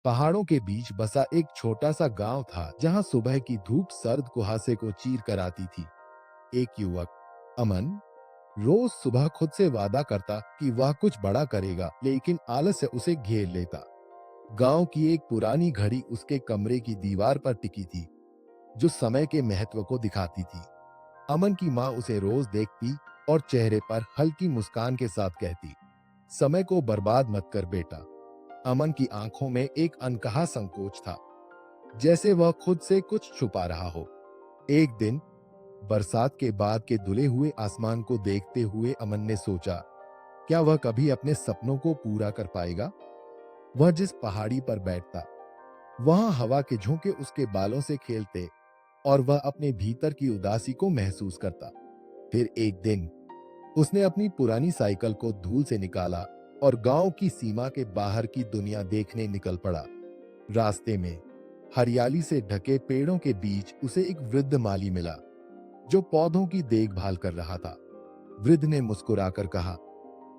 पहाड़ों के बीच बसा एक छोटा सा गांव था जहां सुबह की धूप सर्द कुहासे को चीर कर आती थी। एक युवक, अमन, रोज सुबह खुद से वादा करता कि वह कुछ बड़ा करेगा, लेकिन आलस्य उसे घेर लेता। गांव की एक पुरानी घड़ी उसके कमरे की दीवार पर टिकी थी, जो समय के महत्व को दिखाती थी। अमन की माँ उसे रोज देखती और चेहरे पर हल्की मुस्कान के साथ कहती, समय को बर्बाद मत कर बेटा। अमन की आंखों में एक अनकहा संकोच था, जैसे वह खुद से कुछ छुपा रहा हो। एक दिन बरसात के बाद के धुले हुए आसमान को देखते हुए अमन ने सोचा, क्या वह कभी अपने सपनों को पूरा कर पाएगा। वह जिस पहाड़ी पर बैठता, वहां हवा के झोंके उसके बालों से खेलते और वह अपने भीतर की उदासी को महसूस करता। फिर एक दिन उसने अपनी पुरानी साइकिल को धूल से निकाला और गांव की सीमा के बाहर की दुनिया देखने निकल पड़ा। रास्ते में हरियाली से ढके पेड़ों के बीच उसे एक वृद्ध माली मिला, जो पौधों की देखभाल कर रहा था। वृद्ध ने मुस्कुराकर कहा,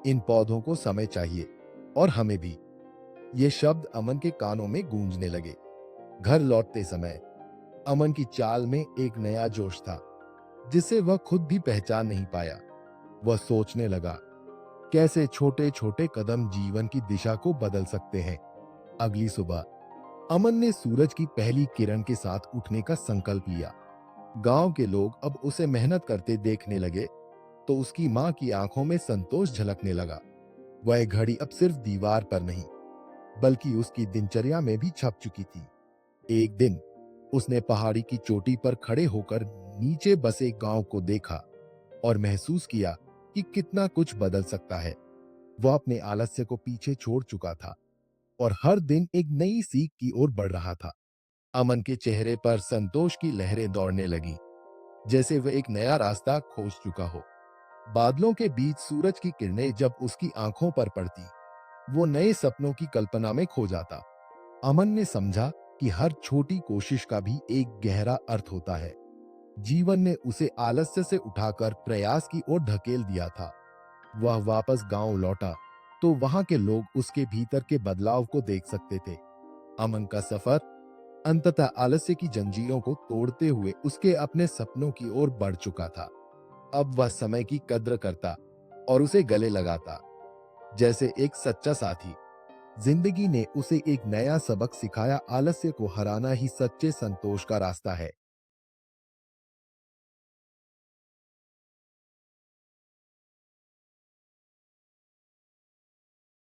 इन पौधों को समय चाहिए और हमें भी। ये शब्द अमन के कानों में गूंजने लगे। घर लौटते समय अमन की चाल में एक नया जोश था, जिसे वह खुद भी पहचान नहीं पाया। वह सोचने लगा, कैसे छोटे छोटे कदम जीवन की दिशा को बदल सकते हैं। अगली सुबह अमन ने सूरज की पहली किरण के साथ उठने का संकल्प लिया। गांव के लोग अब उसे मेहनत करते देखने लगे, तो उसकी मां की आंखों में संतोष झलकने लगा। वह घड़ी अब सिर्फ दीवार पर नहीं, बल्कि उसकी दिनचर्या में भी छप चुकी थी। एक दिन उसने पहाड़ी की चोटी पर खड़े होकर नीचे बसे गांव को देखा और महसूस किया कि कितना कुछ बदल सकता है। वह अपने आलस्य को पीछे छोड़ चुका था और हर दिन एक नई सीख की ओर बढ़ रहा था। अमन के चेहरे पर संतोष की लहरें दौड़ने लगी, जैसे वह एक नया रास्ता खोज चुका हो। बादलों के बीच सूरज की किरणें जब उसकी आंखों पर पड़ती, वो नए सपनों की कल्पना में खो जाता। अमन ने समझा कि हर छोटी कोशिश का भी एक गहरा अर्थ होता है। जीवन ने उसे आलस्य से उठाकर प्रयास की ओर ढकेल दिया था। वह वापस गांव लौटा तो वहां के लोग उसके भीतर के बदलाव को देख सकते थे। अमन का सफर अंततः आलस्य की जंजीरों को तोड़ते हुए उसके अपने सपनों की ओर बढ़ चुका था। अब वह समय की कद्र करता और उसे गले लगाता, जैसे एक सच्चा साथी। जिंदगी ने उसे एक नया सबक सिखाया, आलस्य को हराना ही सच्चे संतोष का रास्ता है।